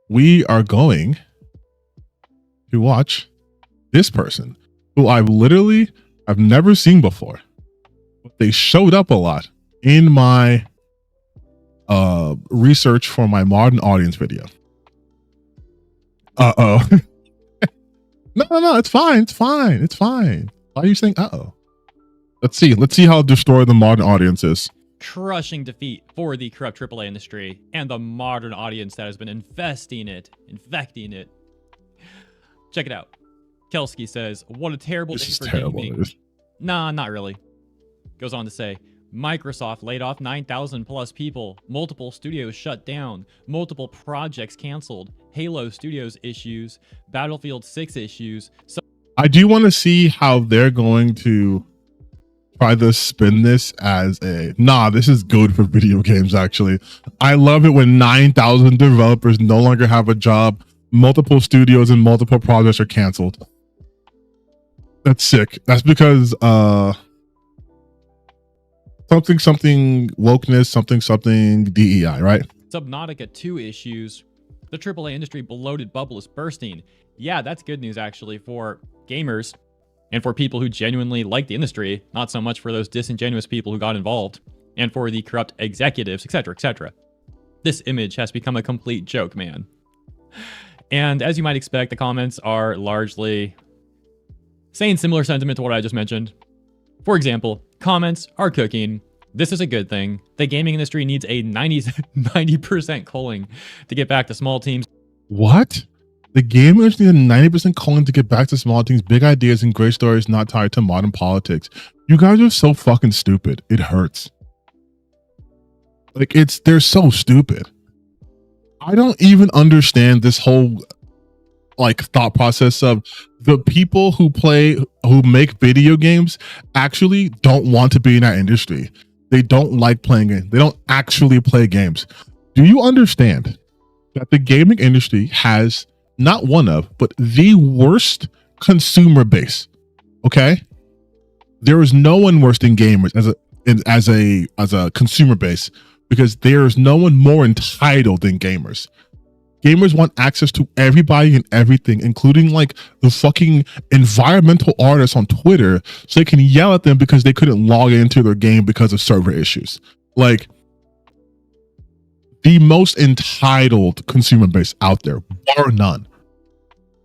we are going to watch this person who I've never seen before, but they showed up a lot in my research for my modern audience video. No, it's fine. Why are you saying Let's see how destroyed the modern audience is. Crushing defeat for the corrupt AAA industry and the modern audience that has been infecting it. Check it out. Kelsky says, what a terrible day for gaming. Nah, not really. Goes on to say, Microsoft laid off 9,000 plus people, multiple studios shut down, multiple projects canceled, Halo Studios issues, Battlefield 6 issues. So I do want to see how they're going to try to spin this as this is good for video games. Actually, I love it when 9,000 developers no longer have a job, multiple studios and multiple projects are canceled. That's sick. That's because something wokeness, something DEI, right? Subnautica 2 issues. The AAA industry bloated bubble is bursting. Yeah, that's good news actually for gamers and for people who genuinely like the industry, not so much for those disingenuous people who got involved, and for the corrupt executives, etc., etc. This image has become a complete joke, man. And as you might expect, the comments are largely saying similar sentiment to what I just mentioned. For example, comments are cooking. This is a good thing. The gaming industry needs a 90% culling to get back to small teams. What? The gaming industry needs a 90% culling to get back to small teams, big ideas, and great stories not tied to modern politics. You guys are so fucking stupid. It hurts. Like, they're so stupid. I don't even understand this whole thought process of the people who make video games actually don't want to be in that industry. They don't like playing it. They don't actually play games. Do you understand that the gaming industry has not one of, but the worst consumer base? Okay, there is no one worse than gamers as a consumer base, because there is no one more entitled than gamers. Gamers want access to everybody and everything, including the fucking environmental artists on Twitter, so they can yell at them because they couldn't log into their game because of server issues. Like, the most entitled consumer base out there, bar none.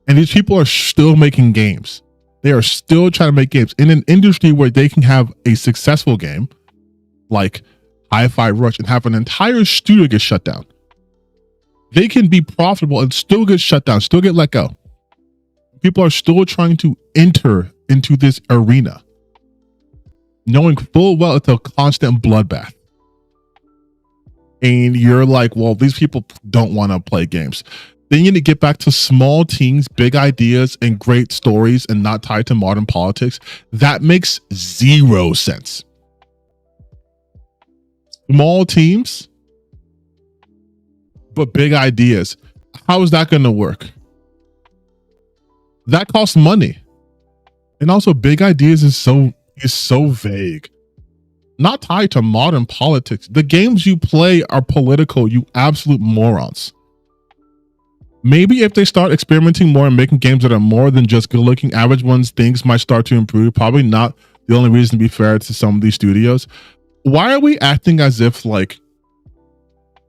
And these people are still making games. They are still trying to make games in an industry where they can have a successful game like Hi-Fi Rush and have an entire studio get shut down. They can be profitable and still get shut down, still get let go. People are still trying to enter into this arena, knowing full well it's a constant bloodbath. And you're like, well, these people don't want to play games. Then you need to get back to small teams, big ideas, and great stories, and not tied to modern politics. That makes zero sense. Small teams, but big ideas. How is that going to work? That costs money. And also, big ideas is so vague. Not tied to modern politics. The games you play are political, you absolute morons. Maybe if they start experimenting more and making games that are more than just good looking average ones, things might start to improve. Probably not the only reason, to be fair to some of these studios. Why are we acting as if, like,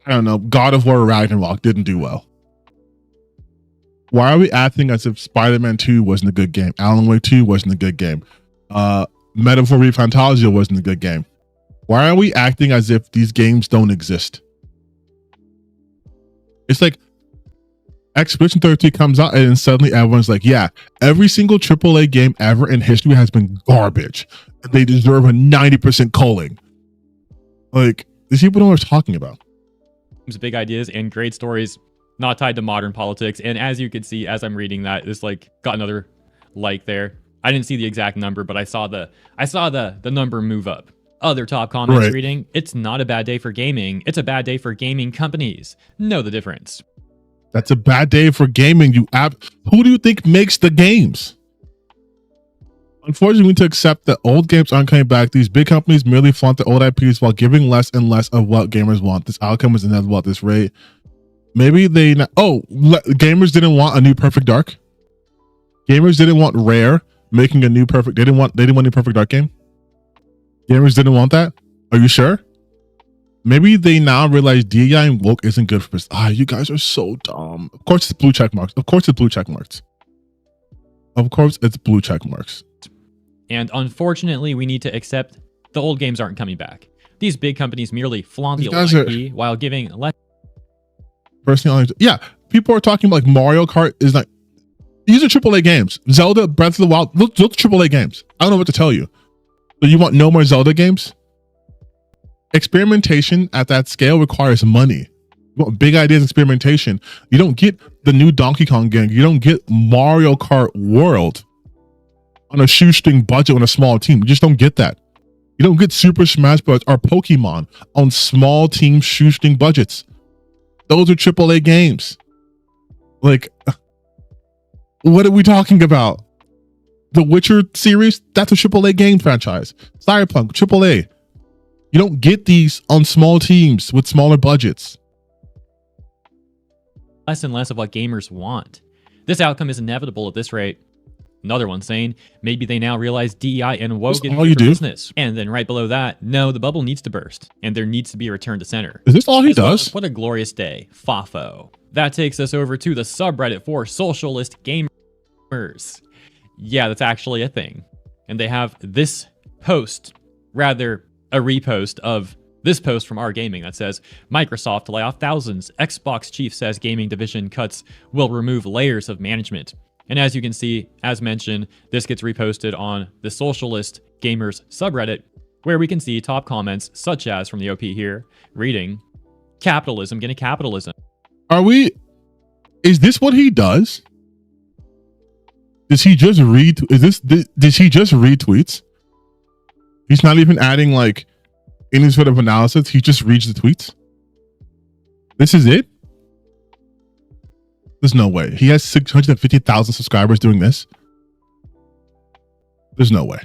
I don't know, God of War Ragnarok didn't do well? Why are we acting as if Spider-Man 2 wasn't a good game? Alan Wake 2 wasn't a good game. Metaphor Fantasia wasn't a good game. Why are we acting as if these games don't exist? It's like Expedition 33 comes out and suddenly everyone's like, yeah, every single AAA game ever in history has been garbage. They deserve a 90% culling. Like, these people don't know what we're talking about. Big ideas and great stories, not tied to modern politics. And as you can see, as I'm reading that, it's like got another like there. I didn't see the exact number, but I saw the number move up. Other top comments reading, it's not a bad day for gaming. It's a bad day for gaming companies. Know the difference. That's a bad day for gaming. Who do you think makes the games? Unfortunately, we need to accept that old games aren't coming back. These big companies merely flaunt the old IPs while giving less and less of what gamers want. This outcome is inevitable at this rate. Maybe they gamers didn't want a new Perfect Dark. Gamers didn't want Rare making a new Perfect. They didn't want a new Perfect Dark game. Gamers didn't want that. Are you sure? Maybe they now realize DEI and woke isn't good for business. You guys are so dumb. Of course it's blue check marks. Of course it's blue check marks. Of course it's blue check marks. And unfortunately, we need to accept the old games aren't coming back. These big companies merely flaunt the old IP while giving less. Personally, yeah, people are talking about like Mario Kart is like, these are AAA games. Zelda, Breath of the Wild, those AAA games. I don't know what to tell you. So you want no more Zelda games? Experimentation at that scale requires money. You want big ideas, experimentation. You don't get the new Donkey Kong game. You don't get Mario Kart World on a shoestring budget on a small team. You just don't get that. You don't get Super Smash Bros. Or Pokemon on small team shoestring budgets. Those are AAA games. Like, what are we talking about? The Witcher series, that's a AAA game franchise. Cyberpunk, AAA. You don't get these on small teams with smaller budgets. Less and less of what gamers want. This outcome is inevitable at this rate. Another one saying, maybe they now realize DEI and woke is good for business. And then right below that, no, the bubble needs to burst, and there needs to be a return to center. Is this all he does? What a glorious day. Fafo. That takes us over to the subreddit for socialist gamers. Yeah, that's actually a thing. And they have this post, rather a repost of this post from our gaming that says, Microsoft to lay off thousands. Xbox chief says gaming division cuts will remove layers of management. And as you can see, as mentioned, this gets reposted on the Socialist Gamers subreddit, where we can see top comments such as from the OP here, reading, capitalism getting capitalism. Is this what he does? Does he just read, does he just read tweets? He's not even adding like any sort of analysis. He just reads the tweets. This is it? There's no way. He has 650,000 subscribers doing this. There's no way.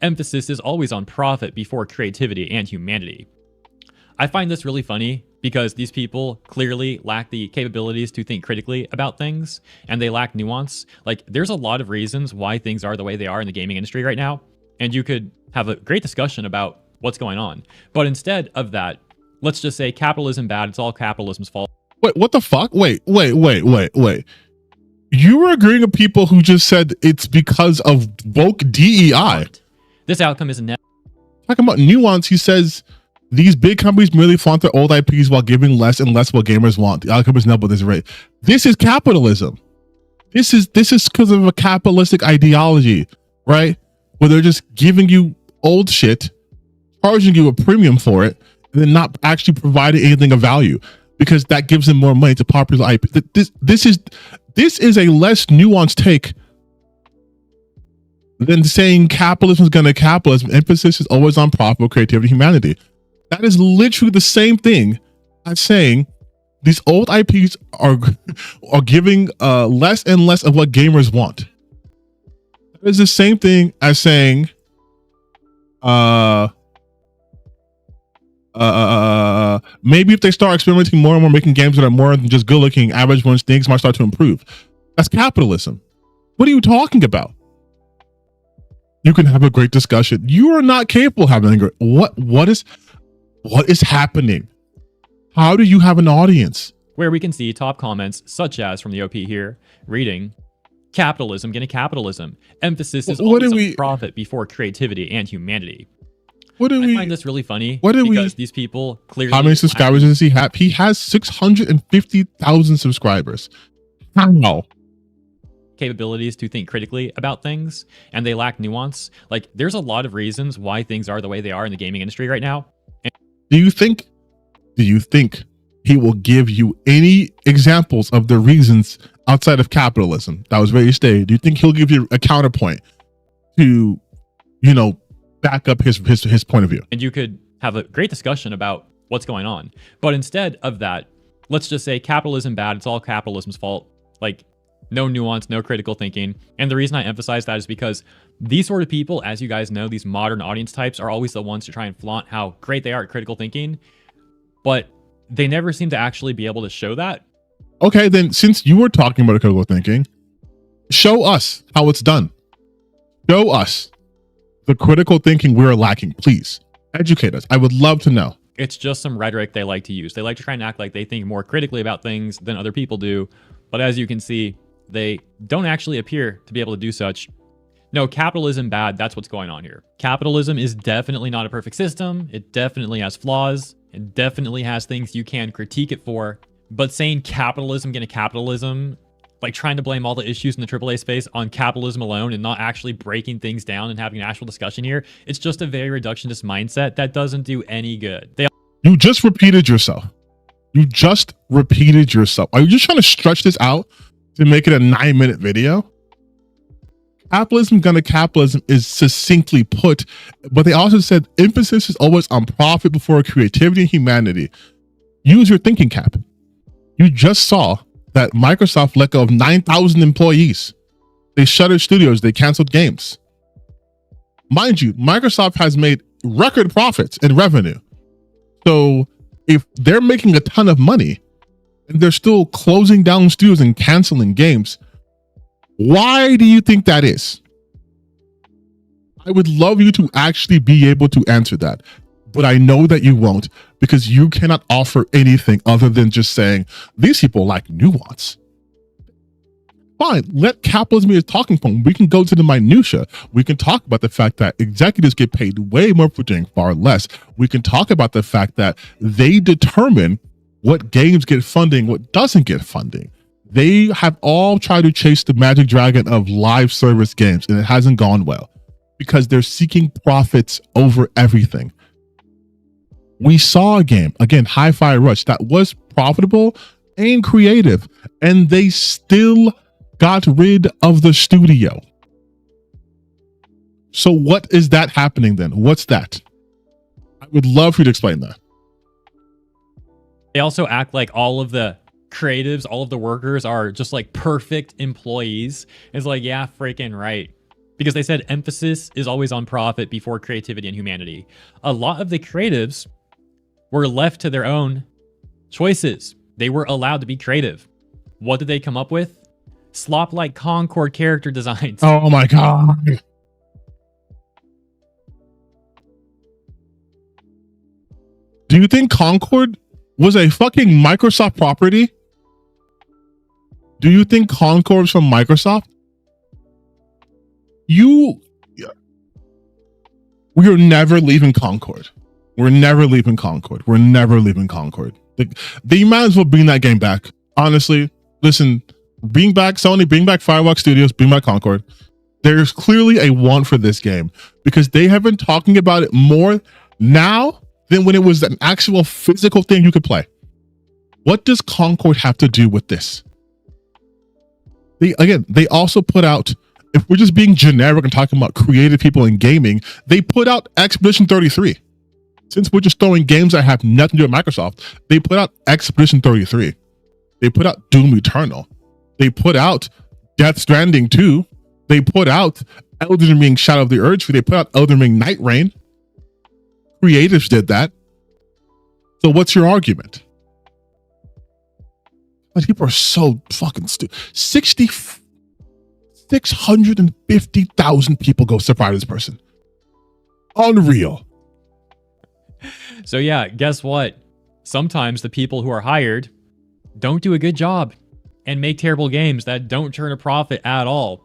Emphasis is always on profit before creativity and humanity. I find this really funny because these people clearly lack the capabilities to think critically about things, and they lack nuance. Like, there's a lot of reasons why things are the way they are in the gaming industry right now, and you could have a great discussion about what's going on. But instead of that, let's just say capitalism bad, it's all capitalism's fault. Wait, what the fuck? Wait. You were agreeing with people who just said it's because of woke DEI. This outcome is talking about nuance. He says these big companies merely flaunt their old IPs while giving less and less what gamers want. The outcome is never this rate. This is capitalism. This is because of a capitalistic ideology, right? Where they're just giving you old shit, charging you a premium for it, and then not actually providing anything of value, because that gives them more money to popular IP. This is a less nuanced take than saying capitalism is going to capitalism. Emphasis is always on profit, creativity, humanity. That is literally the same thing as saying these old IPs are giving less and less of what gamers want. That is the same thing as saying maybe if they start experimenting more and more, making games that are more than just good looking, average ones, things might start to improve. That's capitalism. What are you talking about? You can have a great discussion. You are not capable of having a great, what is happening? How do you have an audience? Where we can see top comments such as from the OP here, reading, capitalism getting capitalism. Emphasis is always on profit before creativity and humanity. I find this really funny because these people clearly... How many subscribers does he have? He has 650,000 subscribers. How? Capabilities to think critically about things, and they lack nuance. Like, there's a lot of reasons why things are the way they are in the gaming industry right now. Do you think he will give you any examples of the reasons outside of capitalism that was very stated? Do you think he'll give you a counterpoint to, back up his point of view? And you could have a great discussion about what's going on. But instead of that, let's just say capitalism bad, it's all capitalism's fault. Like, no nuance, no critical thinking. And the reason I emphasize that is because these sort of people, as you guys know, these modern audience types are always the ones to try and flaunt how great they are at critical thinking. But they never seem to actually be able to show that. Okay, then since you were talking about critical thinking, show us how it's done. Show us the critical thinking we're lacking, please. Educate us. I would love to know. It's just some rhetoric they like to use. They like to try and act like they think more critically about things than other people do. But as you can see, they don't actually appear to be able to do such. No, capitalism bad. That's what's going on here. Capitalism is definitely not a perfect system. It definitely has flaws. It definitely has things you can critique it for. But saying capitalism gonna capitalism, like trying to blame all the issues in the AAA space on capitalism alone and not actually breaking things down and having an actual discussion here, it's just a very reductionist mindset that doesn't do any good. You just repeated yourself. You just repeated yourself. Are you just trying to stretch this out to make it a 9-minute video? Capitalism gonna capitalism is succinctly put, but they also said emphasis is always on profit before creativity and humanity. Use your thinking cap. You just saw that Microsoft let go of 9,000 employees. They shuttered studios. They canceled games. Mind you, Microsoft has made record profits and revenue. So if they're making a ton of money and they're still closing down studios and canceling games, why do you think that is? I would love you to actually be able to answer that, but I know that you won't, because you cannot offer anything other than just saying these people lack nuance. Fine, let capitalism be a talking point. We can go to the minutia. We can talk about the fact that executives get paid way more for doing far less. We can talk about the fact that they determine what games get funding, what doesn't get funding. They have all tried to chase the magic dragon of live service games, and it hasn't gone well because they're seeking profits over everything. We saw a game, again, Hi-Fi Rush, that was profitable and creative, and they still got rid of the studio. So what is that happening then? What's that? I would love for you to explain that. They also act like all of the creatives, all of the workers are just like perfect employees. It's like, yeah, freaking right. Because they said emphasis is always on profit before creativity and humanity. A lot of the creatives were left to their own choices. They were allowed to be creative. What did they come up with? Slop like Concord character designs. Oh my God. Do you think Concord was a fucking Microsoft property? Do you think Concord was from Microsoft? We are never leaving Concord. We're never leaving Concord. We're never leaving Concord. They might as well bring that game back. Honestly, listen, bring back Sony, bring back Firewalk Studios, bring back Concord. There's clearly a want for this game because they have been talking about it more now than when it was an actual physical thing you could play. What does Concord have to do with this? They also put out, if we're just being generic and talking about creative people in gaming, they put out Expedition 33. Since we're just throwing games that have nothing to do with Microsoft, they put out Expedition 33. They put out Doom Eternal. They put out Death Stranding 2. They put out Elden Ring Shadow of the Urge. They put out Elden Ring Night Rain. Creatives did that. So what's your argument? Like, people are so fucking stupid. 650,000 people go survive this person. Unreal. So yeah, guess what? Sometimes the people who are hired don't do a good job and make terrible games that don't turn a profit at all.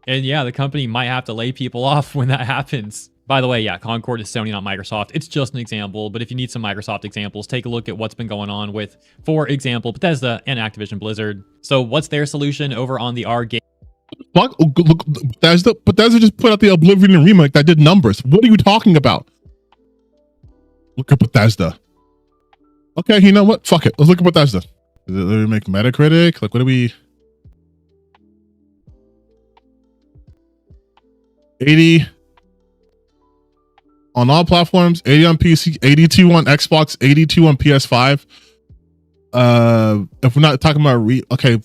And yeah, the company might have to lay people off when that happens. By the way, yeah, Concord is Sony, not Microsoft. It's just an example, but if you need some Microsoft examples, take a look at what's been going on with, for example, Bethesda and Activision Blizzard. So what's their solution over on the R game? Fuck, look, Bethesda just put out the Oblivion remake that did numbers. What are you talking about? Look at Bethesda. Okay, you know what? Fuck it. Let's look at Bethesda. Let me make Metacritic. Like, what do we... 80 on all platforms, 80 on PC, 82 on Xbox, 82 on PS5. If we're not talking about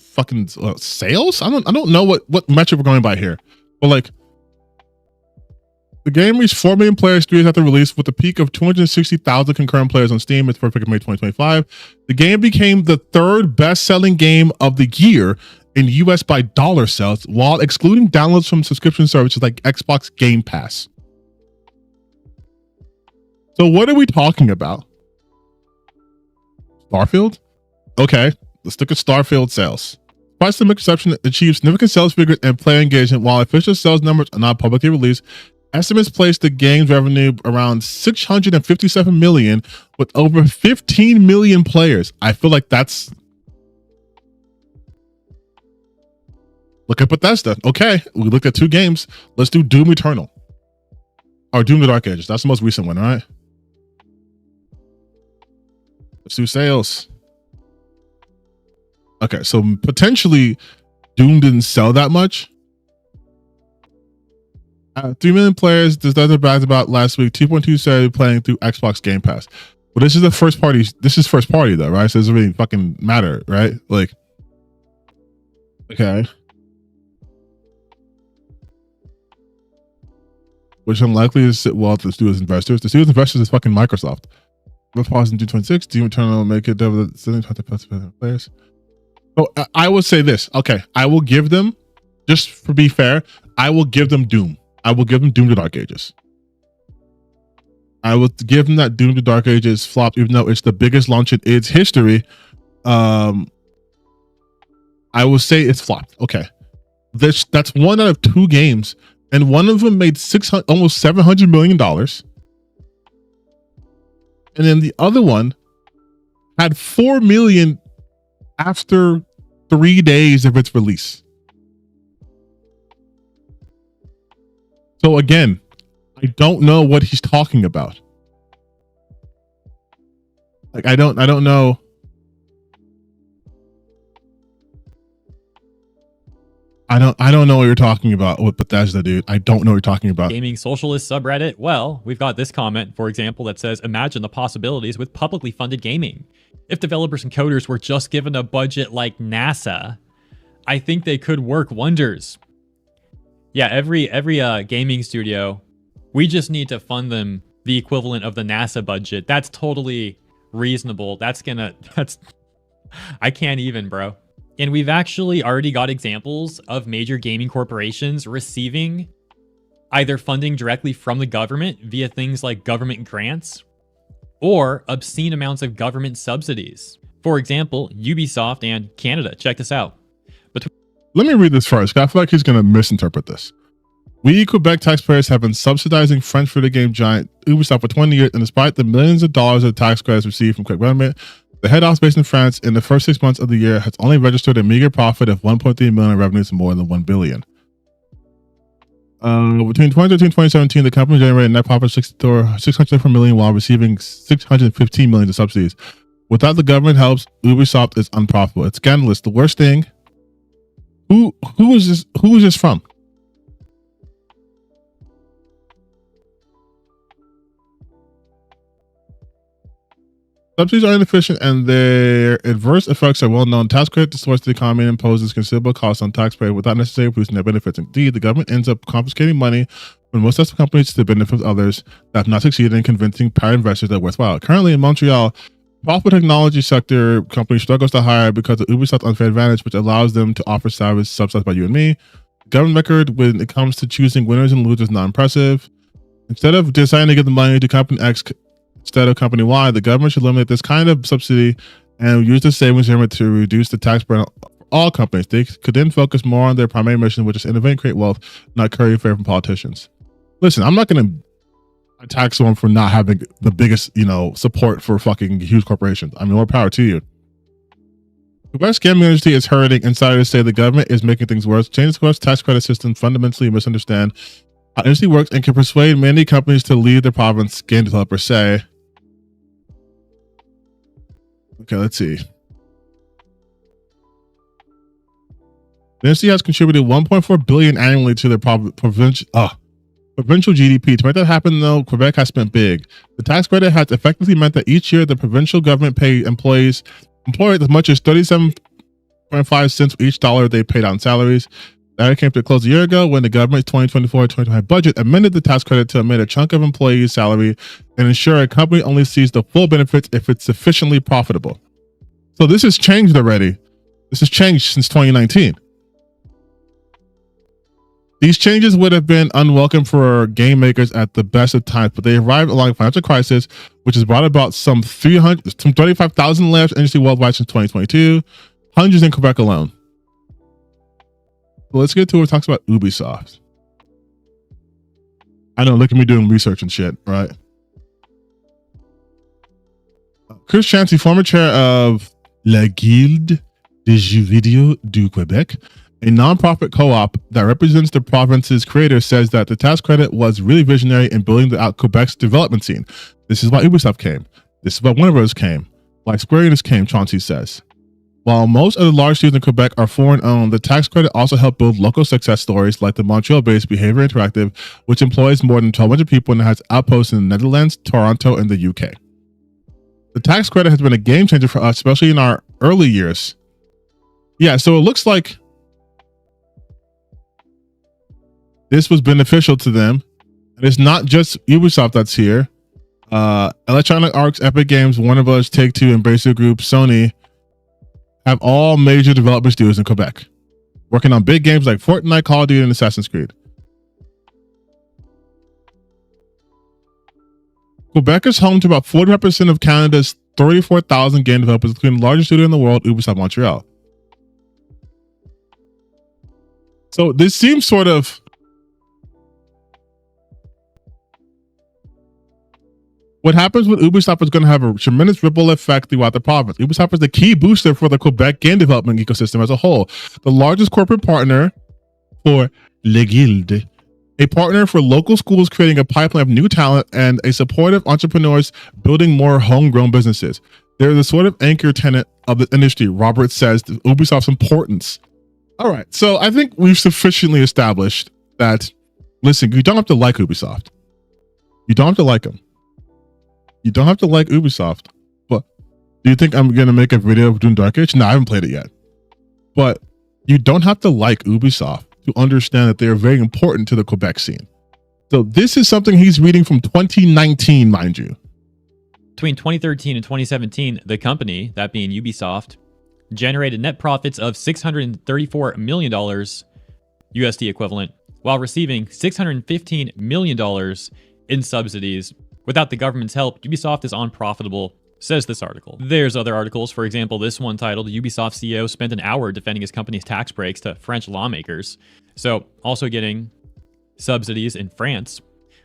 fucking sales, I don't know what metric we're going by here, but like The game reached 4 million players 3 years after release, with a peak of 260,000 concurrent players on Steam. Its first pick of May 2025. The game became the 3rd best-selling game of the year in US by dollar sales, while excluding downloads from subscription services like Xbox Game Pass. So what are we talking about? Starfield? Okay, let's look at Starfield sales. Despite some exception, achieved significant sales figures and player engagement. While official sales numbers are not publicly released, estimates place the game's revenue around 657 million, with over 15 million players. I feel like that's... Look at Bethesda. Okay, we looked at 2 games. Let's do Doom Eternal. Or Doom the Dark Ages. That's the most recent one, all right? Let's do sales. Okay, so potentially Doom didn't sell that much. 3 million players. There's other brags about last week. 2.2 started playing through Xbox Game Pass. But this is the first party. This is first party though, right? So it doesn't really fucking matter, right? Like, okay. Which unlikely to sit well to the studios investors. The studios investors is fucking Microsoft. We'll pause in 226. Doom Eternal make it over the 700 players. So I will say this. Okay, I will give them, just for be fair, I will give them Doom. I will give them Doom the Dark Ages. I will give them that Doom the Dark Ages flopped, even though it's the biggest launch in its history. I will say it's flopped. Okay, that's 1 out of 2 games, and one of them made almost $700 million, and then the other one had 4 million after 3 days of its release. So again, I don't know what he's talking about. Like I don't know. I don't know what you're talking about with Bethesda, dude. I don't know what you're talking about. Gaming socialist subreddit. Well, we've got this comment, for example, that says, imagine the possibilities with publicly funded gaming. If developers and coders were just given a budget like NASA, I think they could work wonders. Yeah, every gaming studio, we just need to fund them the equivalent of the NASA budget. That's totally reasonable. I can't even, bro. And we've actually already got examples of major gaming corporations receiving either funding directly from the government via things like government grants or obscene amounts of government subsidies. For example, Ubisoft and Canada. Check this out. Let me read this first. I feel like he's going to misinterpret this. We Quebec taxpayers have been subsidizing French video game giant Ubisoft for 20 years, and despite the millions of dollars of tax credits received from Quebec government, the head office based in France in the first 6 months of the year has only registered a meager profit of 1.3 million in revenues and more than 1 billion. Between 2013 and 2017, the company generated a net profit of 604 million while receiving 615 million in subsidies. Without the government helps, Ubisoft is unprofitable. It's scandalous. The worst thing. Who is this? Who is this from? Subsidies are inefficient and their adverse effects are well known. Tax credit distorts the economy and imposes considerable costs on taxpayers without necessarily producing their benefits. Indeed, the government ends up confiscating money from most successful companies to the benefit of others that have not succeeded in convincing private investors that are worthwhile. Currently in Montreal, profitable technology sector company struggles to hire because of Ubisoft's unfair advantage, which allows them to offer salaries subsidized by you and me. The government record when it comes to choosing winners and losers is not impressive. Instead of deciding to give the money to company X instead of company Y, the government should eliminate this kind of subsidy and use the savings to reduce the tax burden for all companies. They could then focus more on their primary mission, which is innovate and create wealth, not curry favor from politicians. Listen, I'm not going to attack someone for not having the biggest, support for fucking huge corporations. I mean, more power to you. The West gaming industry is hurting. Insiders say the government is making things worse. Change the Quest tax credit system fundamentally misunderstand how industry works and can persuade many companies to leave their province, game developers say. Okay, let's see. The industry has contributed 1.4 billion annually to their provincial GDP. To make that happen, though, Quebec has spent big. The tax credit has effectively meant that each year the provincial government paid employers as much as 37.5 cents for each dollar they paid on salaries. That came to a close a year ago when the government's 2024-2025 budget amended the tax credit to omit a chunk of employees' salary and ensure a company only sees the full benefits if it's sufficiently profitable. So this has changed already. This has changed since 2019. These changes would have been unwelcome for game makers at the best of times, but they arrived along a financial crisis, which has brought about some 35,000 layoffs industry worldwide since 2022, hundreds in Quebec alone. So let's get to what talks about Ubisoft. I know, look at me doing research and shit, right? Chris Chancy, former chair of La Guilde des Jeux Vidéo du Québec, a nonprofit co-op that represents the province's creators, says that the tax credit was really visionary in building out Quebec's development scene. This is why Ubisoft came. This is why Warner Bros. Came. Why Square Enix came, Chauncey says. While most of the large studios in Quebec are foreign-owned, the tax credit also helped build local success stories like the Montreal-based Behavior Interactive, which employs more than 1,200 people and has outposts in the Netherlands, Toronto, and the UK. The tax credit has been a game changer for us, especially in our early years. Yeah, so it looks like this was beneficial to them. And it's not just Ubisoft that's here. Electronic Arts, Epic Games, Warner Bros., Take-Two, Embracer Group, Sony have all major development studios in Quebec, working on big games like Fortnite, Call of Duty, and Assassin's Creed. Quebec is home to about 45% of Canada's 34,000 game developers, including the largest studio in the world, Ubisoft Montreal. So this seems sort of what happens with Ubisoft is going to have a tremendous ripple effect throughout the province. Ubisoft is the key booster for the Quebec game development ecosystem as a whole. The largest corporate partner for Le Guilde, a partner for local schools creating a pipeline of new talent, and a supportive entrepreneurs building more homegrown businesses. They're the sort of anchor tenant of the industry, Robert says, to Ubisoft's importance. All right, so I think we've sufficiently established that, listen, you don't have to like Ubisoft. You don't have to like them. You don't have to like Ubisoft. But do you think I'm going to make a video of doing Dark Age? No, I haven't played it yet. But you don't have to like Ubisoft to understand that they are very important to the Quebec scene. So this is something he's reading from 2019, mind you. Between 2013 and 2017, the company, that being Ubisoft, generated net profits of $634 million USD equivalent, while receiving $615 million in subsidies. Without the government's help, Ubisoft is unprofitable, says this article. There's other articles, for example, this one titled, Ubisoft CEO spent an hour defending his company's tax breaks to French lawmakers. So, also getting subsidies in France.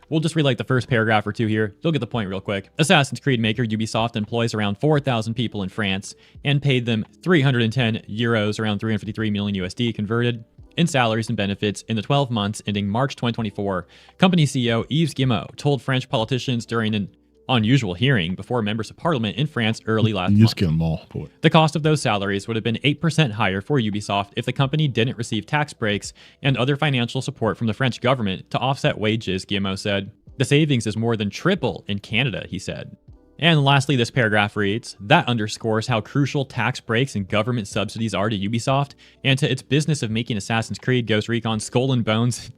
We'll just read like the first paragraph or two here. You'll get the point real quick. Assassin's Creed maker Ubisoft employs around 4,000 people in France and paid them 310 euros, around 353 million USD converted, in salaries and benefits in the 12 months ending March 2024. Company CEO Yves Guillemot told French politicians during an unusual hearing before members of parliament in France early last month. The cost of those salaries would have been 8% higher for Ubisoft if the company didn't receive tax breaks and other financial support from the French government to offset wages, Guillemot said. The savings is more than triple in Canada, he said. And lastly, this paragraph reads, that underscores how crucial tax breaks and government subsidies are to Ubisoft and to its business of making Assassin's Creed, Ghost Recon, Skull and Bones,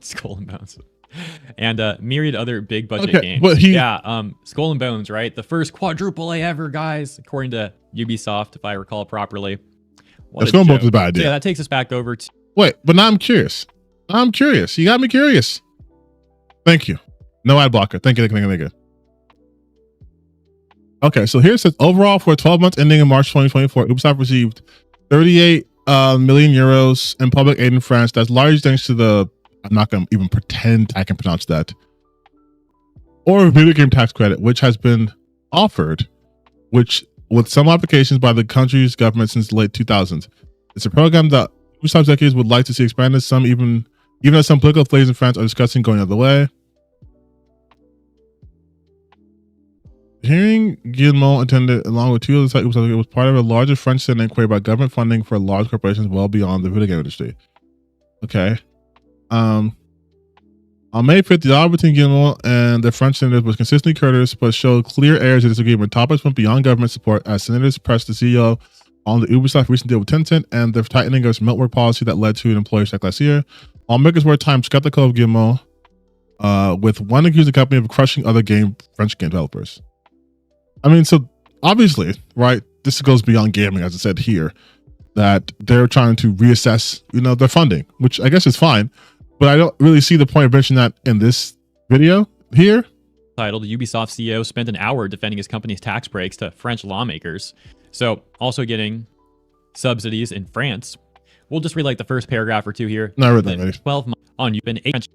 and myriad other big budget games. But Skull and Bones, right? The first quadruple A ever, guys, according to Ubisoft, if I recall properly. Skull and Bones is a bad idea. So yeah, that takes us back over to... Wait, but now I'm curious. You got me curious. Thank you. No ad blocker. Thank you. Okay, so here it says, overall, for 12 months ending in March 2024, Ubisoft received 38 million euros in public aid in France. That's largely thanks to the, I'm not going to even pretend I can pronounce that, or video game tax credit, which has been offered, which with some applications by the country's government since the late 2000s. It's a program that Ubisoft executives would like to see expanded. Some even as some political flavors in France are discussing going the other way. Hearing Guillemot attended along with two other sites, it was part of a larger French Senate inquiry about government funding for large corporations well beyond the video game industry. Okay. On May 5th, the dialogue between Guillemot and the French senators was consistently courteous, but showed clear areas of disagreement. Topics went beyond government support as senators pressed the CEO on the Ubisoft recent deal with Tencent and the tightening of its meltwork policy that led to an employee strike last year. Lawmakers were at times skeptical of Gizmo, with one accused the company of crushing other French game developers. I mean, so obviously, right, this goes beyond gaming, as I said here, that they're trying to reassess, their funding, which I guess is fine, but I don't really see the point of mentioning that in this video here. Titled, Ubisoft CEO spent an hour defending his company's tax breaks to French lawmakers. So also getting subsidies in France. We'll just read like the first paragraph or two here. No, I read that already. 12 months on you've been 8 countries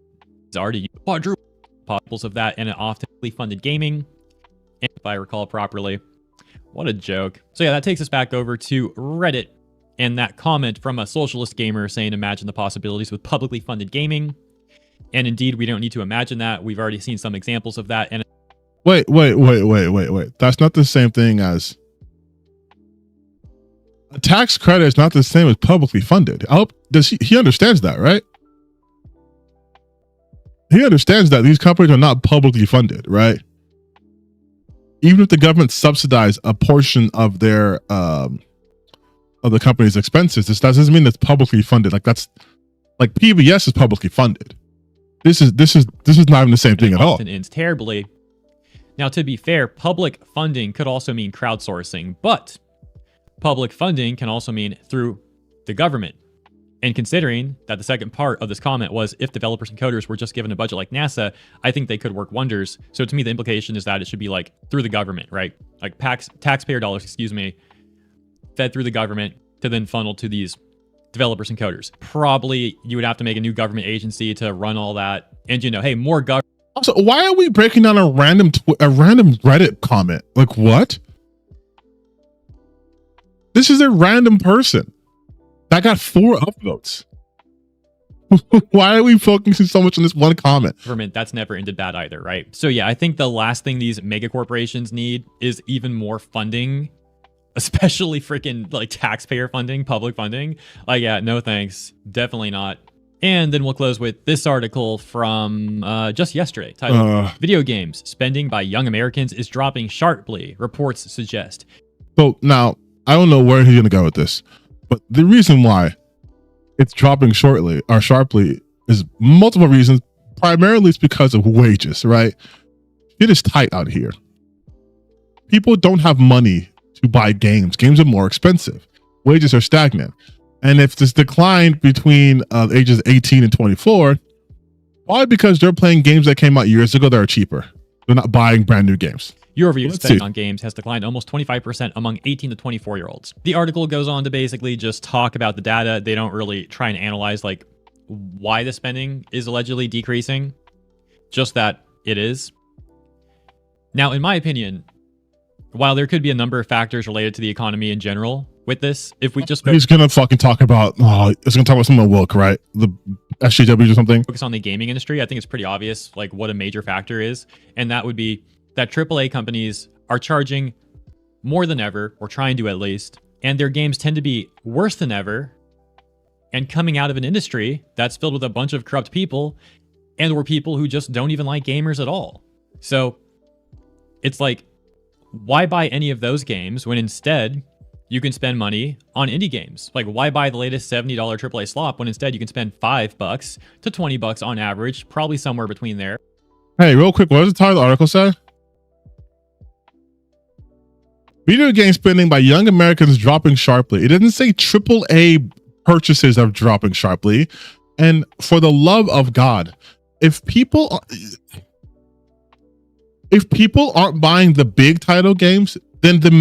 already quadruple possibles of that and an often funded gaming. And if I recall properly. What a joke. So yeah, that takes us back over to Reddit and that comment from a socialist gamer saying, imagine the possibilities with publicly funded gaming. And indeed, we don't need to imagine that. We've already seen some examples of that. And wait. That's not the same thing as a tax credit is not the same as publicly funded. I hope he understands that, right? He understands that these companies are not publicly funded, right? Even if the government subsidize a portion of their of the company's expenses, this doesn't mean it's publicly funded. Like that's like PBS is publicly funded. This is not even the same thing at all. Often ends terribly. Now, to be fair, public funding could also mean crowdsourcing, but public funding can also mean through the government. And considering that the second part of this comment was if developers and coders were just given a budget like NASA, I think they could work wonders. So to me, the implication is that it should be like through the government, right? Like taxpayer dollars, fed through the government to then funnel to these developers and coders. Probably you would have to make a new government agency to run all that. And hey, more government. Also, why are we breaking down a random Reddit comment? Like what? This is a random person that got 4 upvotes. Why are we focusing so much on this one comment? Government, that's never ended bad either, right? So yeah, I think the last thing these mega corporations need is even more funding, especially freaking like taxpayer funding, public funding. Like, yeah, no thanks. Definitely not. And then we'll close with this article from just yesterday titled, Video Games Spending by Young Americans is Dropping Sharply, Reports Suggest. So now, I don't know where he's going to go with this, but the reason why it's dropping sharply is multiple reasons. Primarily, it's because of wages, right? It is tight out here. People don't have money to buy games. Games are more expensive. Wages are stagnant. And if this decline between ages 18 and 24, why? Because they're playing games that came out years ago that are cheaper. They're not buying brand new games. Year-over-year spending on games has declined almost 25% among 18 to 24-year-olds. The article goes on to basically just talk about the data. They don't really try and analyze like why the spending is allegedly decreasing, just that it is. Now, in my opinion, while there could be a number of factors related to the economy in general with this, if we just he's gonna fucking talk about it's gonna talk about something woke, right? The SJWs or something. Focus on the gaming industry, I think it's pretty obvious like what a major factor is, and that would be that AAA companies are charging more than ever, or trying to at least, and their games tend to be worse than ever, and coming out of an industry that's filled with a bunch of corrupt people, and or people who just don't even like gamers at all. So it's like, why buy any of those games when instead you can spend money on indie games? Like, why buy the latest $70 AAA slop when instead you can spend $5 to $20 on average, probably somewhere between there. Hey, real quick, what does the title of the article say? Video game spending by young Americans dropping sharply. It didn't say AAA purchases are dropping sharply. And for the love of God, if people aren't buying the big title games, then the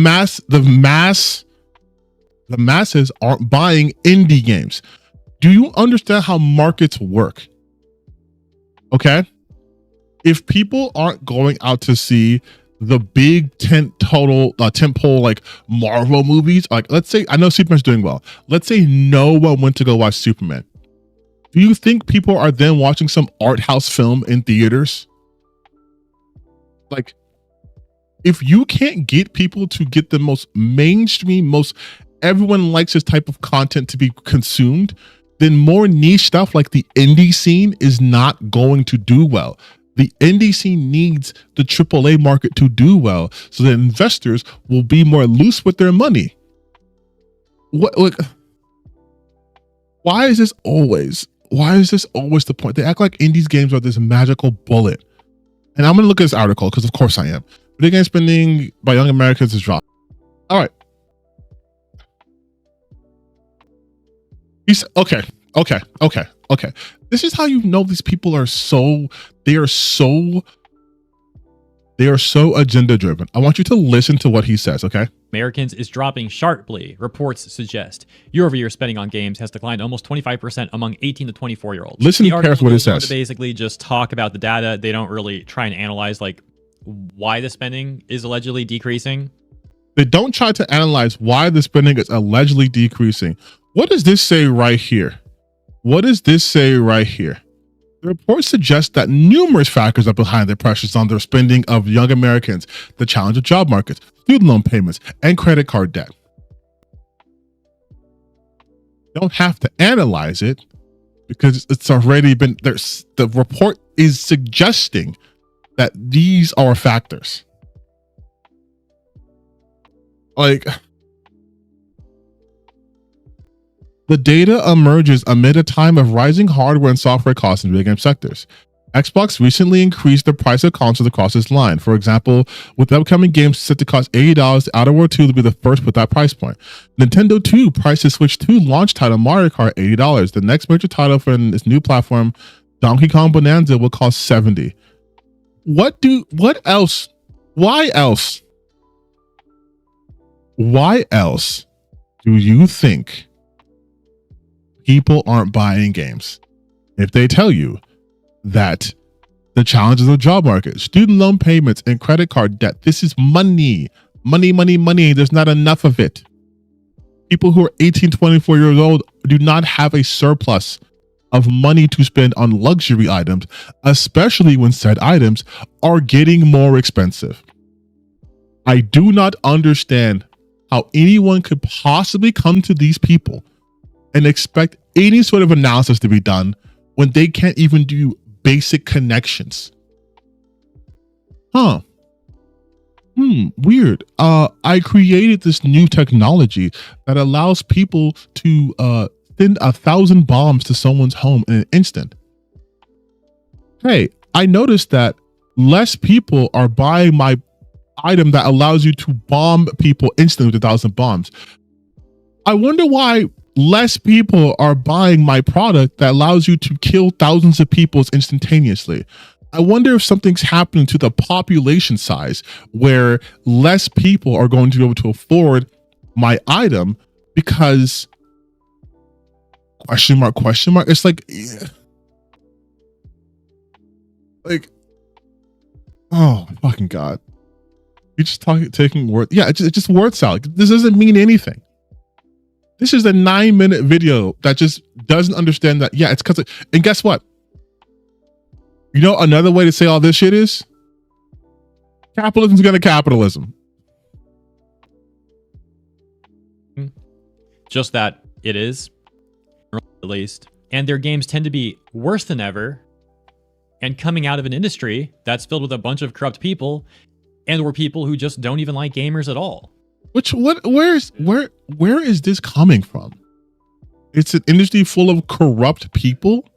masses aren't buying indie games. Do you understand how markets work? Okay? If people aren't going out to see the big tentpole like Marvel movies, like let's say, I know Superman's doing well. Let's say no one went to go watch Superman. Do you think people are then watching some art house film in theaters? Like, if you can't get people to get the most mainstream, everyone likes this type of content to be consumed, then more niche stuff like the indie scene is not going to do well. The indie scene needs the AAA market to do well so that investors will be more loose with their money. what like why is this always the point? They act like indies games are this magical bullet. And I'm gonna look at this article because of course I am. Video game spending by young Americans is dropped. All right. He's okay. This is how you know these people are so agenda driven. I want you to listen to what he says, okay? Americans is dropping sharply, reports suggest. Year-over-year spending on games has declined almost 25% among 18 to 24-year-olds. Listen carefully what it says. To basically just talk about the data. They don't really try and analyze like why the spending is allegedly decreasing. They don't try to analyze why the spending is allegedly decreasing. What does this say right here? The report suggests that numerous factors are behind the pressures on the spending of young Americans, the challenge of job markets, student loan payments, and credit card debt. You don't have to analyze it because it's already been there. The report is suggesting that these are factors. Like, the data emerges amid a time of rising hardware and software costs in video game sectors. Xbox recently increased the price of consoles across its line. For example, with upcoming games set to cost $80, Outer World 2 will be the first with that price point. Nintendo too priced its Switch 2 launch title Mario Kart $80. The next major title for its new platform, Donkey Kong Bonanza, will cost $70. What else? Why else? Why else do you think people aren't buying games if they tell you that the challenges of the job market, student loan payments, and credit card debt, this is money. There's not enough of it. People who are 18, 24 years old do not have a surplus of money to spend on luxury items, especially when said items are getting more expensive. I do not understand how anyone could possibly come to these people and expect any sort of analysis to be done when they can't even do basic connections. Weird. I created this new technology that allows people to send 1,000 bombs to someone's home in an instant. Hey, I noticed that less people are buying my item that allows you to bomb people instantly with 1,000 bombs. I wonder why less people are buying my product that allows you to kill thousands of people instantaneously. I wonder if something's happening to the population size where less people are going to be able to afford my item because question mark. It's like, oh fucking God. You're just taking words. Yeah, it's just word salad. This doesn't mean anything. This is a 9-minute video that just doesn't understand that. Yeah, it's because and guess what? You know, another way to say all this shit is capitalism's gonna capitalism. Just that it is released, and their games tend to be worse than ever, and coming out of an industry that's filled with a bunch of corrupt people, and or people who just don't even like gamers at all. Where is this coming from? It's an industry full of corrupt people.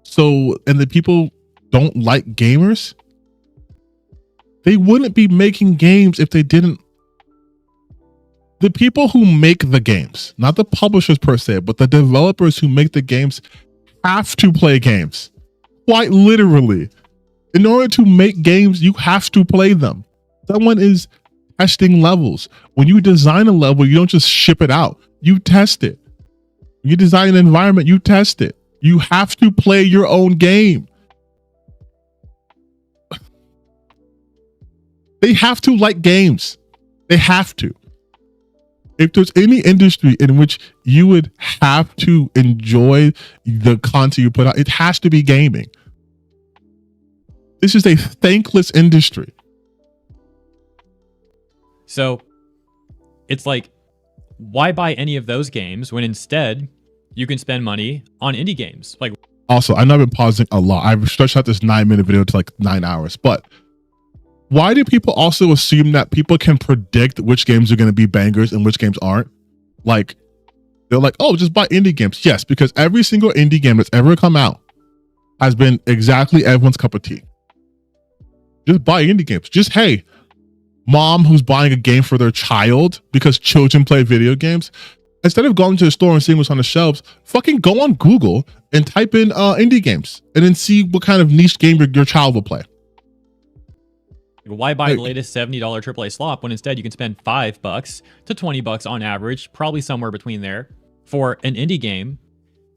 So, and the people don't like gamers. They wouldn't be making games if they didn't. The people who make the games, not the publishers per se, but the developers who make the games have to play games. Quite literally. In order to make games, you have to play them. Someone is testing levels. When you design a level, you don't just ship it out. You test it. You design an environment, you test it. You have to play your own game. They have to like games. They have to. If there's any industry in which you would have to enjoy the content you put out, it has to be gaming. This is a thankless industry. So it's like, why buy any of those games when instead you can spend money on indie games? Like, also, I know I've been pausing a lot. I've stretched out this 9-minute video to like 9 hours, but why do people also assume that people can predict which games are going to be bangers and which games aren't? Like, They're like, oh, just buy indie games. Yes, because every single indie game that's ever come out has been exactly everyone's cup of tea. Just buy indie games. Just, hey, mom who's buying a game for their child because children play video games, instead of going to the store and seeing what's on the shelves, fucking go on Google and type in indie games and then see what kind of niche game your child will play. Why buy the latest $70 AAA slop when instead you can spend $5 to $20 on average, probably somewhere between there, for an indie game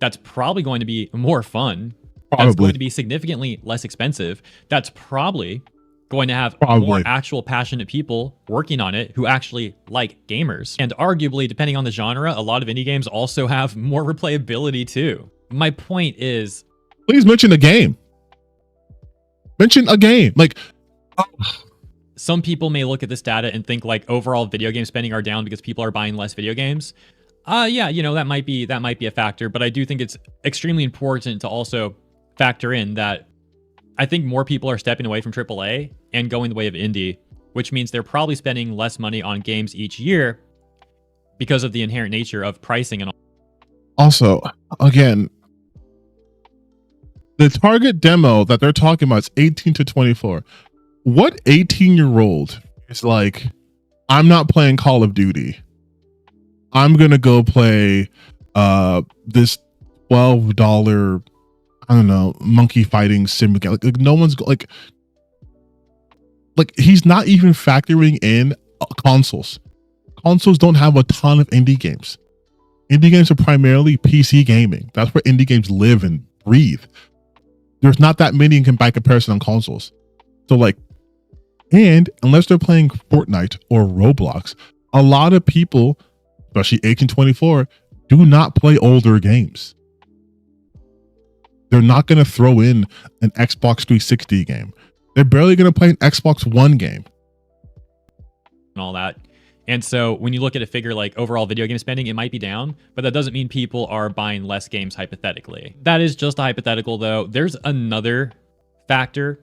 that's probably going to be more fun, that's going to be significantly less expensive, that's probably going to have more actual passionate people working on it who actually like gamers. And arguably, depending on the genre, a lot of indie games also have more replayability too. My point is... Please mention a game. Mention a game. Like... Some people may look at this data and think like overall video game spending are down because people are buying less video games. Yeah, you know, that might be a factor, but I do think it's extremely important to also factor in that I think more people are stepping away from AAA and going the way of indie, which means they're probably spending less money on games each year because of the inherent nature of pricing and all. Also, again, the target demo that they're talking about is 18 to 24. What 18-year-old is like, I'm not playing Call of Duty. I'm going to go play this $12, I don't know, monkey fighting sim game. Like no one's like he's not even factoring in consoles. Consoles don't have a ton of indie games. Indie games are primarily PC gaming. That's where indie games live and breathe. There's not that many by comparison on consoles. So like, and unless they're playing Fortnite or Roblox, a lot of people, especially 18-24, do not play older games. They're not going to throw in an Xbox 360 game. They're barely going to play an Xbox One game. And all that. And so when you look at a figure like overall video game spending, it might be down, but that doesn't mean people are buying less games hypothetically. That is just a hypothetical though. There's another factor,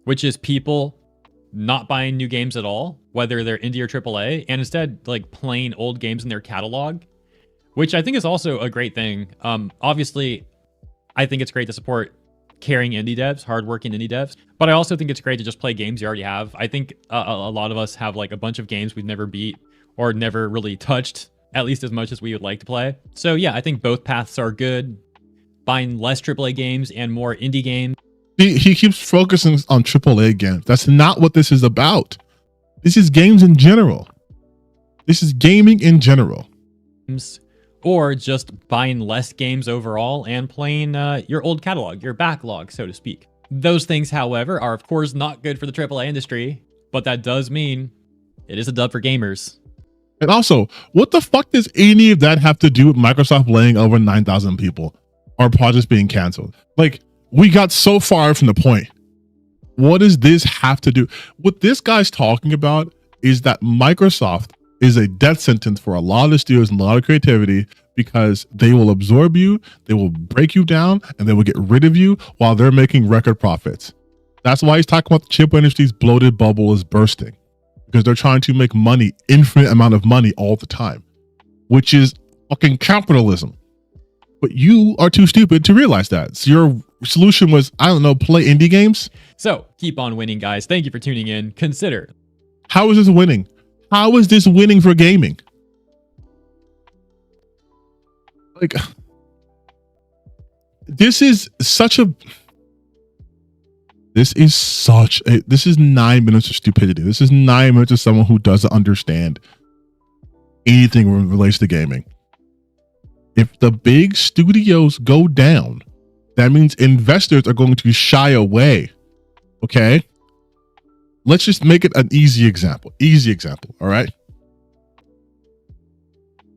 which is people not buying new games at all, whether they're indie or AAA, and instead like playing old games in their catalog, which I think is also a great thing. Obviously, I think it's great to support caring indie devs, hardworking indie devs, but I also think it's great to just play games you already have. I think a lot of us have like a bunch of games we've never beat or never really touched, at least as much as we would like to play. So yeah, I think both paths are good. Buying less AAA games and more indie games. He keeps focusing on AAA games. That's not what this is about. This is games in general. This is gaming in general. Or just buying less games overall and playing your old catalog, your backlog, so to speak. Those things, however, are of course not good for the AAA industry, but that does mean it is a dub for gamers. And also, what the fuck does any of that have to do with Microsoft laying over 9,000 people or projects being canceled? Like, we got so far from the point. What does this have to do? What this guy's talking about is that Microsoft is a death sentence for a lot of studios and a lot of creativity because they will absorb you, they will break you down, and they will get rid of you while they're making record profits. That's why he's talking about the chip industry's bloated bubble is bursting, because they're trying to make money, infinite amount of money all the time, which is fucking capitalism. But you are too stupid to realize that. So your solution was, I don't know, play indie games? So keep on winning, guys. Thank you for tuning in. Consider. How is this winning? How is this winning for gaming? Like, this is 9 minutes of stupidity. This is 9 minutes of someone who doesn't understand anything when it relates to gaming. If the big studios go down, that means investors are going to shy away. Okay? Let's just make it an easy example. All right?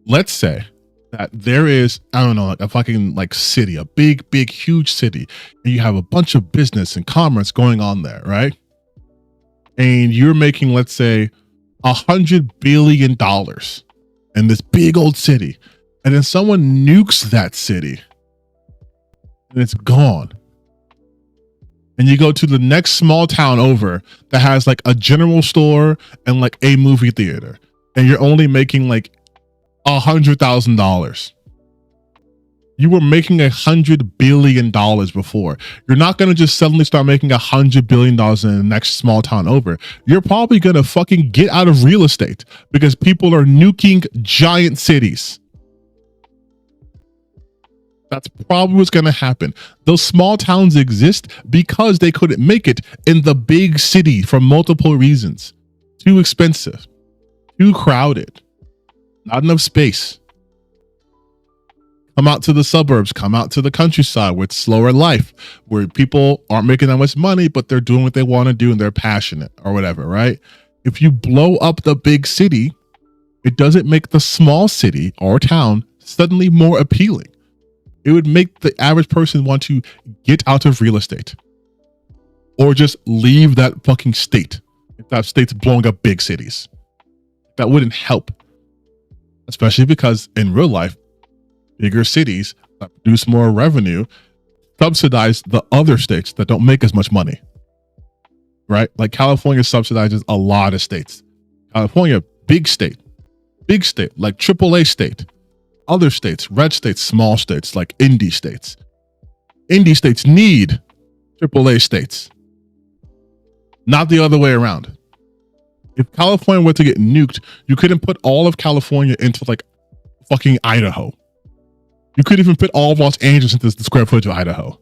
Let's say that there is, I don't know, like a fucking like city, a big, huge city, and you have a bunch of business and commerce going on there, right? And you're making, let's say, $100 billion in this big old city. And then someone nukes that city and it's gone. And you go to the next small town over that has like a general store and like a movie theater. And you're only making like $100,000. You were making $100 billion before. You're not going to just suddenly start making $100 billion in the next small town over. You're probably going to fucking get out of real estate because people are nuking giant cities. That's probably what's going to happen. Those small towns exist because they couldn't make it in the big city for multiple reasons. Too expensive, too crowded, not enough space. Come out to the suburbs, come out to the countryside where it's slower life, where people aren't making that much money, but they're doing what they want to do and they're passionate or whatever, right? If you blow up the big city, it doesn't make the small city or town suddenly more appealing. It would make the average person want to get out of real estate or just leave that fucking state if that state's blowing up big cities. That wouldn't help, especially because in real life, bigger cities that produce more revenue subsidize the other states that don't make as much money, right? Like California subsidizes a lot of states. California, big state, like AAA state. Other states, red states, small states, like indie states. Indie states need AAA states, not the other way around. If California were to get nuked, you couldn't put all of California into like fucking Idaho. You couldn't even fit all of Los Angeles into the square footage of Idaho.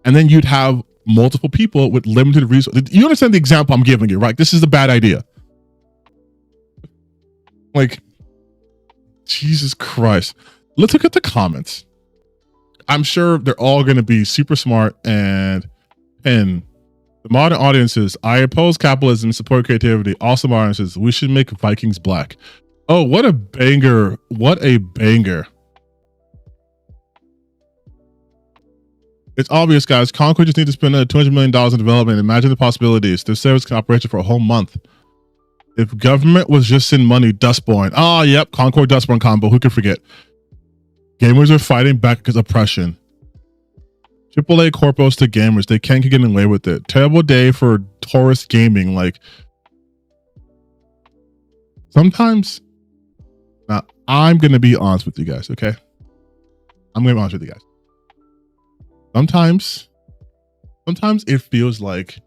And then you'd have multiple people with limited resources. You understand the example I'm giving you, right? This is a bad idea. Like, Jesus Christ. Let's look at the comments. I'm sure they're all going to be super smart and the modern audiences, I oppose capitalism, support creativity. Also modern audiences, we should make Vikings black. Oh, what a banger. What a banger. It's obvious, guys. Concord just need to spend $200 million in development. Imagine the possibilities. Their service can operate for a whole month. If government was just in money, Dustborn. Oh, yep. Concord Dustborn combo. Who could forget? Gamers are fighting back against oppression. AAA corpos to gamers. They can't get away with it. Terrible day for tourist gaming. Like, sometimes, now I'm going to be honest with you guys, okay? I'm going to be honest with you guys. Sometimes it feels like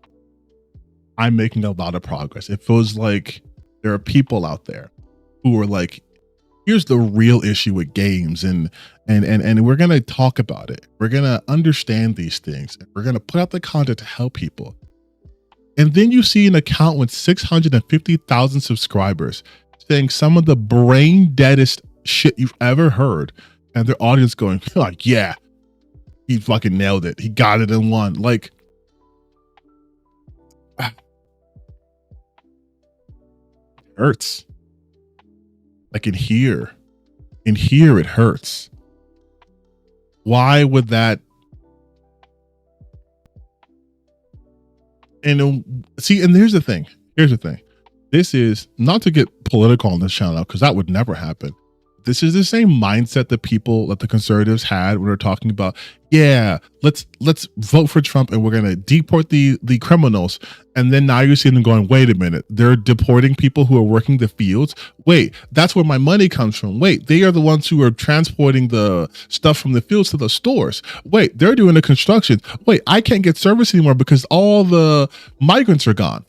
I'm making a lot of progress. It feels like there are people out there who are like, here's the real issue with games, and we're gonna talk about it. We're gonna understand these things. We're gonna put out the content to help people. And then you see an account with 650,000 subscribers saying some of the brain deadest shit you've ever heard, and their audience going like, yeah, he fucking nailed it. He got it in one. Like, hurts. Like in here it hurts. Why would that? And see, and here's the thing. This is not to get political on this channel, because that would never happen. This is the same mindset that the conservatives had when they're talking about, yeah, let's vote for Trump and we're gonna deport the criminals. And then now you see them going, wait a minute, they're deporting people who are working the fields. Wait, that's where my money comes from. Wait, they are the ones who are transporting the stuff from the fields to the stores. Wait, they're doing the construction. Wait, I can't get service anymore because all the migrants are gone.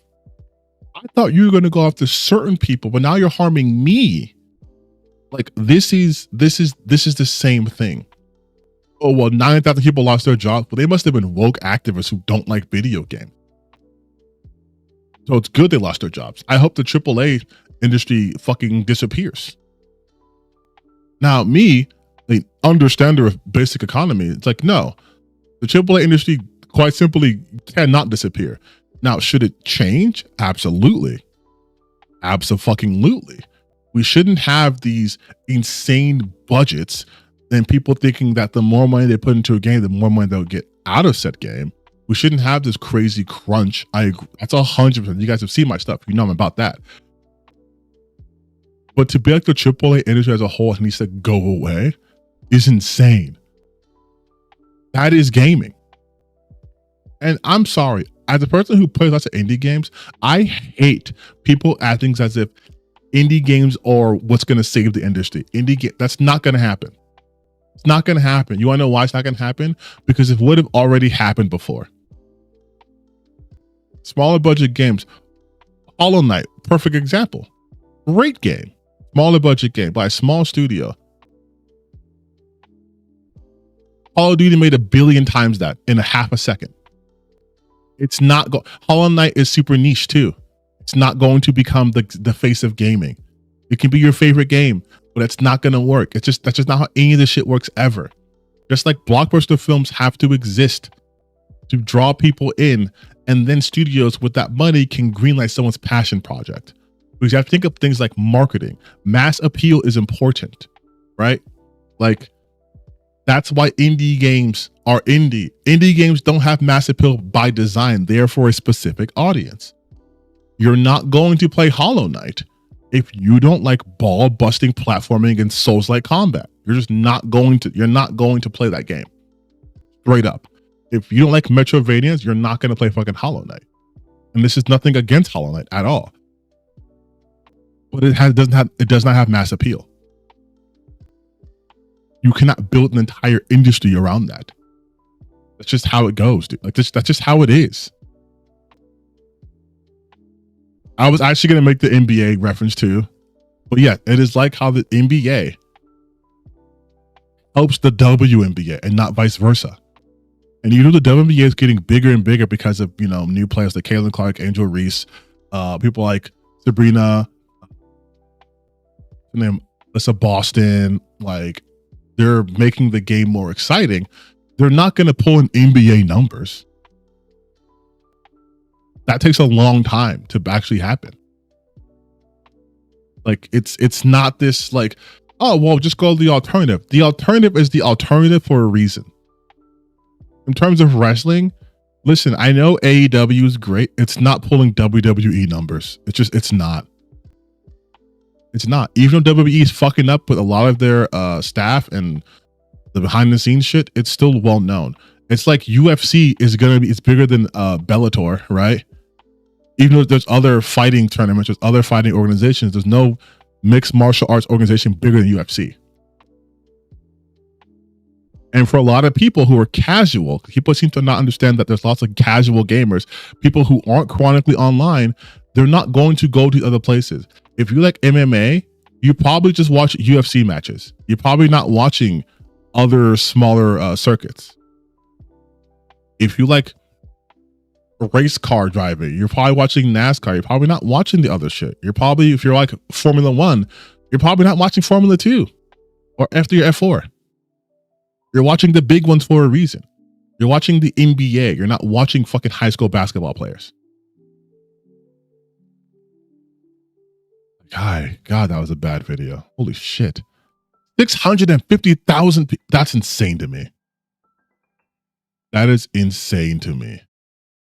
I thought you were going to go after certain people, but now you're harming me. Like, this is the same thing. Oh, well, 9,000 people lost their jobs. Well, they must have been woke activists who don't like video games. So it's good they lost their jobs. I hope the AAA industry fucking disappears. Now, me, the understander of basic economy, it's like, no, the AAA industry quite simply cannot disappear. Now, should it change? Absolutely. Absolutely. We shouldn't have these insane budgets and people thinking that the more money they put into a game, the more money they'll get out of said game. We shouldn't have this crazy crunch. I agree. That's 100%. You guys have seen my stuff. You know I'm about that. But to be like the AAA industry as a whole needs to go away is insane. That is gaming. And I'm sorry, as a person who plays lots of indie games, I hate people acting as if indie games are what's going to save the industry. That's not going to happen. It's not going to happen. You want to know why it's not going to happen? Because it would have already happened before. Smaller budget games. Hollow Knight, perfect example. Great game. Smaller budget game by a small studio. Call of Duty made 1 billion times that in a half a second. It's not Hollow Knight is super niche too. It's not going to become the face of gaming. It can be your favorite game, but it's not going to work. That's just not how any of this shit works ever. Just like blockbuster films have to exist to draw people in, and then studios with that money can greenlight someone's passion project. Because you have to think of things like marketing. Mass appeal is important, right? Like, that's why indie games are indie. Indie games don't have mass appeal by design. They are for a specific audience. You're not going to play Hollow Knight if you don't like ball busting platforming and Souls-like combat. You're just not going to play that game. Straight up. If you don't like Metroidvanias, you're not going to play fucking Hollow Knight. And this is nothing against Hollow Knight at all. But it does not have mass appeal. You cannot build an entire industry around that. That's just how it goes, dude. Like that's just how it is. I was actually going to make the NBA reference too. But yeah, it is like how the NBA helps the WNBA and not vice versa. And you know the WNBA is getting bigger and bigger because of, new players like Caitlin Clark, Angel Reese, people like Sabrina, Alyssa Boston. Like, they're making the game more exciting. They're not going to pull in NBA numbers. That takes a long time to actually happen. Like, it's not this like, oh, well, just go to the alternative. The alternative is the alternative for a reason. In terms of wrestling, listen, I know AEW is great. It's not pulling WWE numbers. It's not. It's not. Even though WWE is fucking up with a lot of their staff and the behind the scenes shit, it's still well known. It's like UFC it's bigger than Bellator, right? Even though there's other fighting tournaments, there's other fighting organizations, there's no mixed martial arts organization bigger than UFC. And for a lot of people who are casual, people seem to not understand that there's lots of casual gamers, people who aren't chronically online, they're not going to go to other places. If you like MMA, you probably just watch UFC matches. You're probably not watching other smaller circuits. If you like race car driving, you're probably watching NASCAR. You're probably not watching the other shit. If you're like Formula 1, you're probably not watching Formula 2 or F4. You're watching the big ones for a reason. You're watching the NBA. You're not watching fucking high school basketball players. God, that was a bad video. Holy shit. 650,000 people. That's insane to me. That is insane to me.